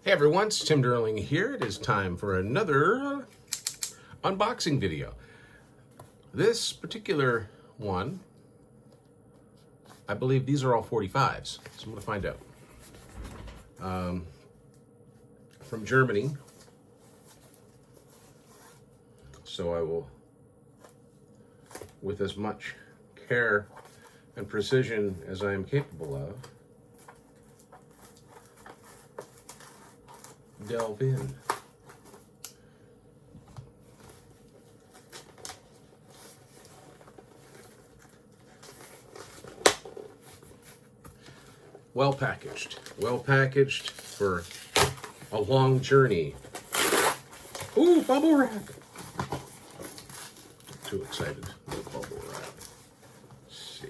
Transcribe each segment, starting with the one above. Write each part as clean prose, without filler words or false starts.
Hey everyone, it's Tim Derling here. It is time for another unboxing video. This particular one, I believe these are all 45s, so I'm going to find out. From Germany, so I will, with as much care and precision as I am capable of, delve in. Well packaged for a long journey. Ooh, bubble wrap! Too excited for bubble wrap. Let's see.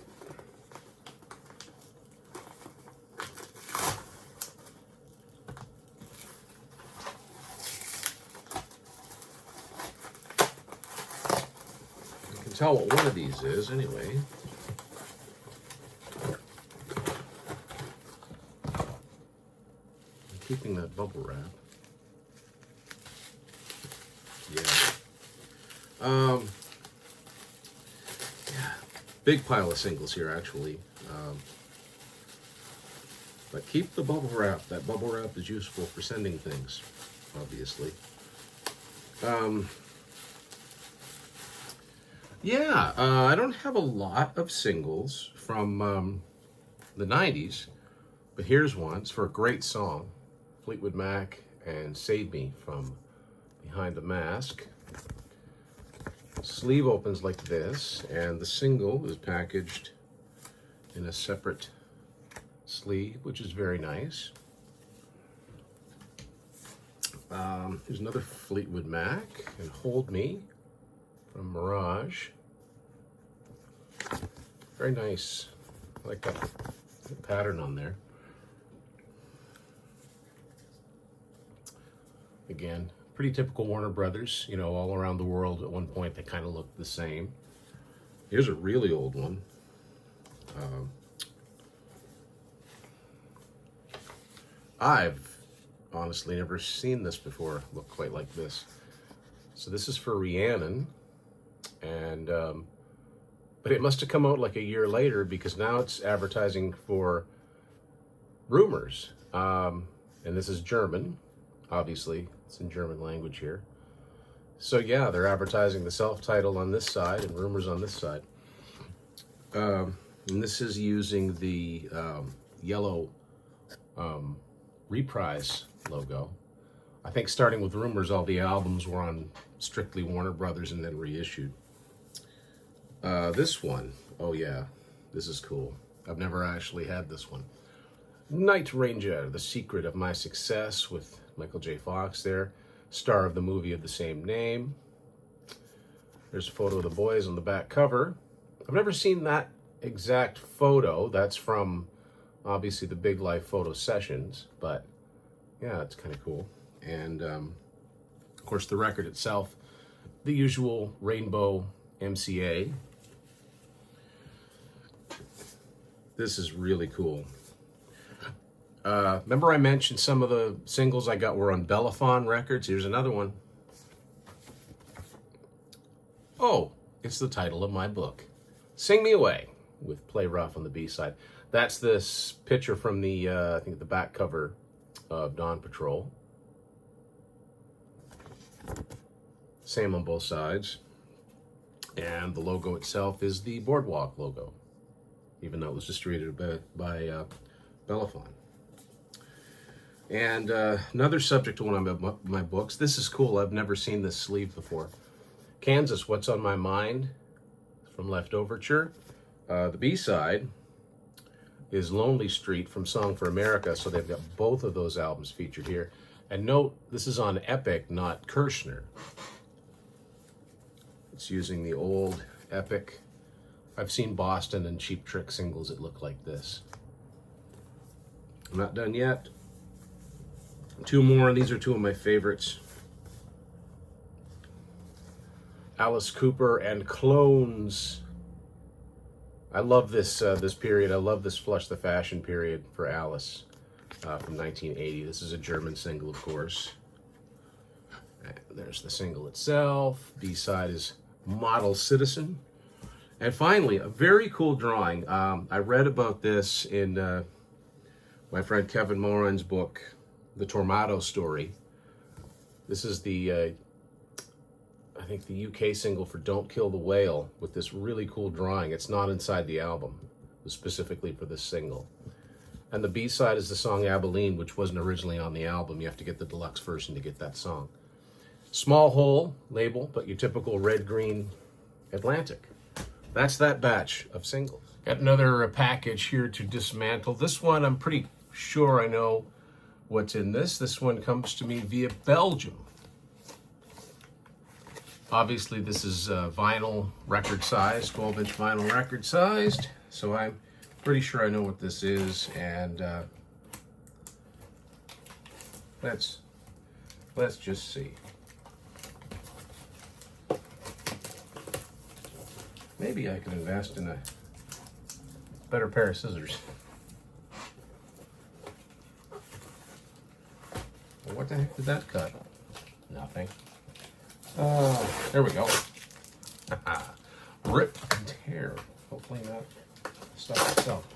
You can tell what one of these is anyway. Keeping that bubble wrap. Yeah. Yeah. Big pile of singles here, actually. But keep the bubble wrap. That bubble wrap is useful for sending things, obviously. I don't have a lot of singles from the 90s, but here's one. It's for a great song. Fleetwood Mac and Save Me from Behind the Mask. Sleeve opens like this, and the single is packaged in a separate sleeve, which is very nice. Here's another Fleetwood Mac and Hold Me from Mirage. Very nice. I like that pattern on there. Again, pretty typical Warner Brothers, you know, all around the world. At one point, they kind of looked the same. Here's a really old one. I've honestly never seen this before look quite like this. So this is for Rhiannon, and but it must have come out like a year later because now it's advertising for Rumors, and this is German. Obviously, it's in German language here. So yeah, they're advertising the self-title on this side and Rumors on this side. And this is using the yellow Reprise logo. I think starting with Rumors, all the albums were on strictly Warner Brothers and then reissued. This one, oh yeah, this is cool. I've never actually had this one. Night Ranger, The Secret of My Success, with Michael J. Fox there, star of the movie of the same name. There's a photo of the boys on the back cover. I've never seen that exact photo. That's from, obviously, the Big Life photo sessions, but yeah, it's kind of cool. And, of course, the record itself, the usual rainbow MCA. This is really cool. Remember I mentioned some of the singles I got were on Bellaphon Records? Here's another one. Oh, it's the title of my book, Sing Me Away, with Play Rough on the B-side. That's this picture from the, I think the back cover of Dawn Patrol. Same on both sides. And the logo itself is the Boardwalk logo, even though it was distributed by Bellaphon. And another subject to one of my books. This is cool. I've never seen this sleeve before. Kansas, What's on My Mind from Leftoverture. The B-side is Lonely Street from Song for America. So they've got both of those albums featured here. And note, this is on Epic, not Kirshner. It's using the old Epic. I've seen Boston and Cheap Trick singles that look like this. I'm not done yet. Two more. These are two of my favorites. Alice Cooper and Clones. I love this this period. I love this Flush the Fashion period for Alice. from 1980. This is a German single, of course. And there's the single itself. B-side is Model Citizen. And finally, a very cool drawing. I read about this in my friend Kevin Moran's book, The Tormato Story. This is the, I think the UK single for Don't Kill the Whale with this really cool drawing. It's not inside the album, it was specifically for this single. And the B-side is the song Abilene, which wasn't originally on the album. You have to get the deluxe version to get that song. Small hole label, but your typical red-green Atlantic. That's that batch of singles. Got another package here to dismantle. This one, I'm pretty sure I know what's in this. This one comes to me via Belgium. Obviously, this is vinyl record sized, 12-inch vinyl record sized. So I'm pretty sure I know what this is. And let's just see. Maybe I could invest in a better pair of scissors. Well, what the heck did that cut? Nothing. There we go. Rip and tear. Hopefully not stuff itself.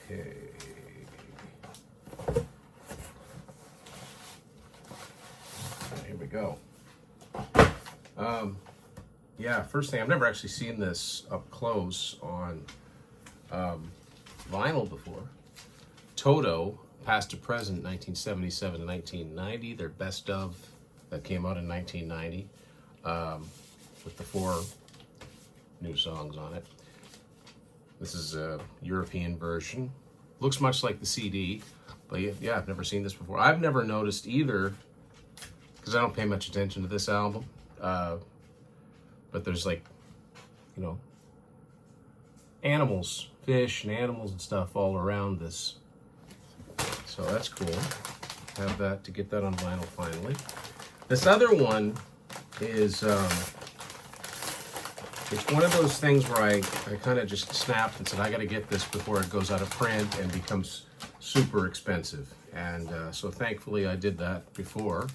Okay. Here we go. Yeah, first thing, I've never actually seen this up close on vinyl before. Toto, Past to Present, 1977 to 1990, their best of that came out in 1990, with the 4 new songs on it. This is a European version. Looks much like the CD, but yeah, I've never seen this before. I've never noticed either, because I don't pay much attention to this album. But there's like, you know, animals, fish and animals and stuff all around this. So that's cool. Have that to get that on vinyl finally. This other one is, it's one of those things where I kind of just snapped and said, I got to get this before it goes out of print and becomes super expensive. And so thankfully I did that before.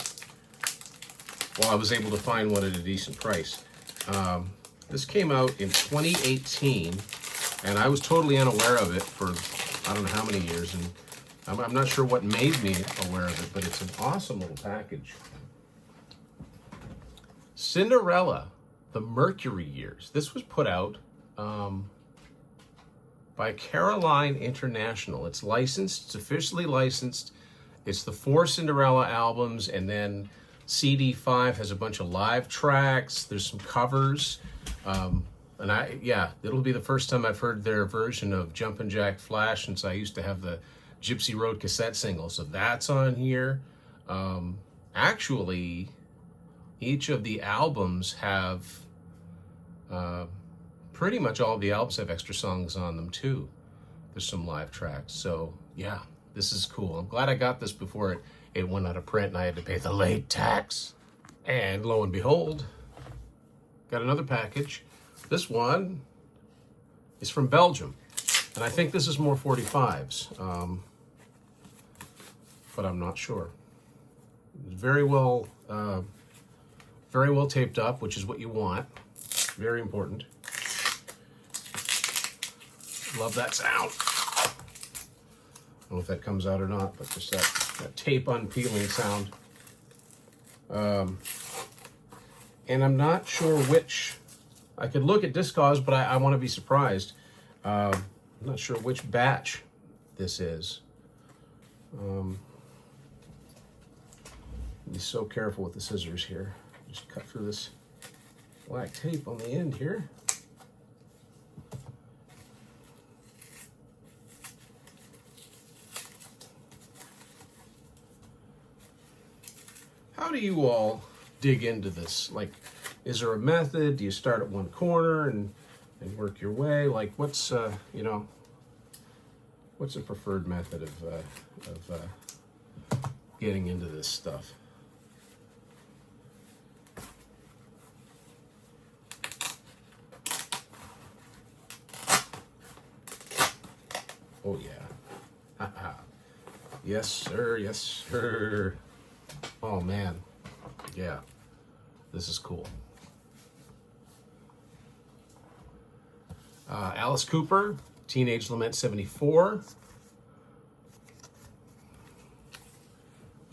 Well, I was able to find one at a decent price. This came out in 2018, and I was totally unaware of it for I don't know how many years, and I'm not sure what made me aware of it, but it's an awesome little package. Cinderella, The Mercury Years. This was put out by Caroline International. It's licensed, it's officially licensed. It's the 4 Cinderella albums, and then CD5 has a bunch of live tracks. There's some covers. And it'll be the first time I've heard their version of Jumpin' Jack Flash since I used to have the Gypsy Road cassette single. So that's on here. Actually, each of the albums have, pretty much all of the albums have extra songs on them too. There's some live tracks. So yeah, this is cool. I'm glad I got this before it went out of print and I had to pay the late tax. And lo and behold, got another package. This one is from Belgium. And I think this is more 45s, but I'm not sure. It's very well taped up, which is what you want. Very important. Love that sound. I don't know if that comes out or not, but just that tape unpeeling sound. And I'm not sure which, I could look at Discogs, but I want to be surprised. I'm not sure which batch this is. Be so careful with the scissors here. Just cut through this black tape on the end here. How do you all dig into this? Like, is there a method? Do you start at one corner and work your way? Like, what's what's a preferred method of getting into this stuff? Oh yeah. Yes, sir. Yes, sir. Oh man. Yeah. This is cool. Alice Cooper, Teenage Lament 74.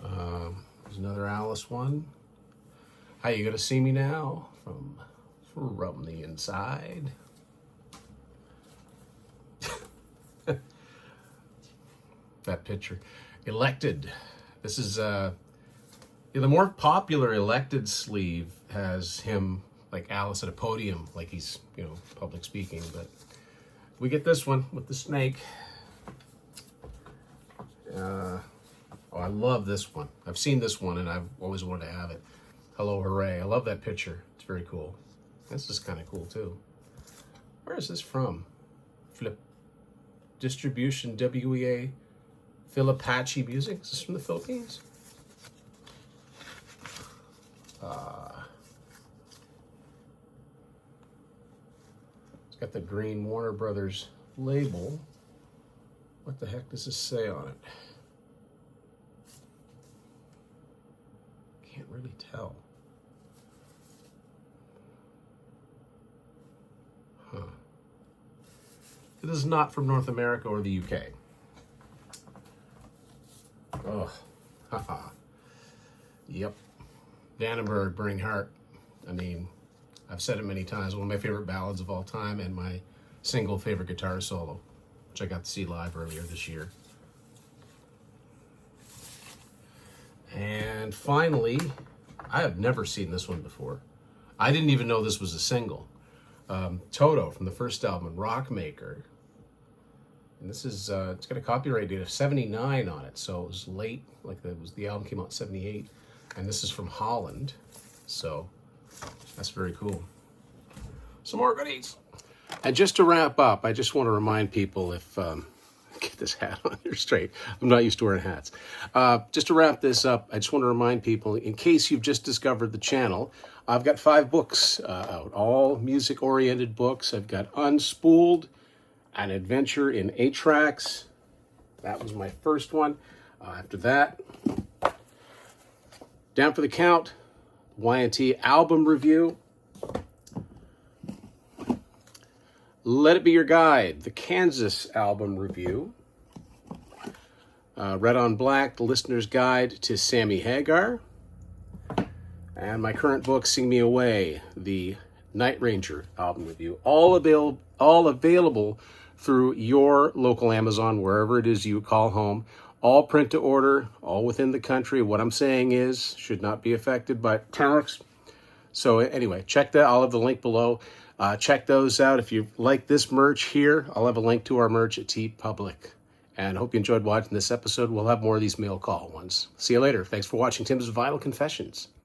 There's another Alice one. How You Gonna See Me Now? From the Inside. That picture. Elected. This is the more popular Elected sleeve has him like Alice at a podium, like he's, public speaking, but we get this one with the snake. Oh, I love this one. I've seen this one and I've always wanted to have it. Hello, Hooray. I love that picture. It's very cool. This is kind of cool too. Where is this from? Flip Distribution WEA Philippachi Music. Is this from the Philippines? It's got the green Warner Brothers label. What the heck does this say on it? Can't really tell. Huh. It is not from North America or the UK. Oh, haha. Yep. Vandenberg, Bring Heart. I mean, I've said it many times, one of my favorite ballads of all time and my single favorite guitar solo, which I got to see live earlier this year. And finally, I have never seen this one before. I didn't even know this was a single. Toto from the first album, Rockmaker. And this is, it's got a copyright date of 79 on it, so it was late, the album came out in 78. And this is from Holland, so that's very cool. Some more goodies. And just to wrap up, I just want to remind people get this hat on here straight. I'm not used to wearing hats. Just to wrap this up, I just want to remind people, in case you've just discovered the channel, I've got 5 books out, all music-oriented books. I've got Unspooled, An Adventure in 8 Tracks. That was my first one. After that, Down for the Count, Y&T album review. Let It Be Your Guide, the Kansas album review. Red on Black, the listener's guide to Sammy Hagar. And my current book, Sing Me Away, the Night Ranger album review. All available through your local Amazon, wherever it is you call home. All print to order, all within the country. What I'm saying is, should not be affected by tariffs. So anyway, check that. I'll have the link below. Check those out. If you like this merch here, I'll have a link to our merch at TeePublic. And hope you enjoyed watching this episode. We'll have more of these mail call ones. See you later. Thanks for watching Tim's Vinyl Confessions.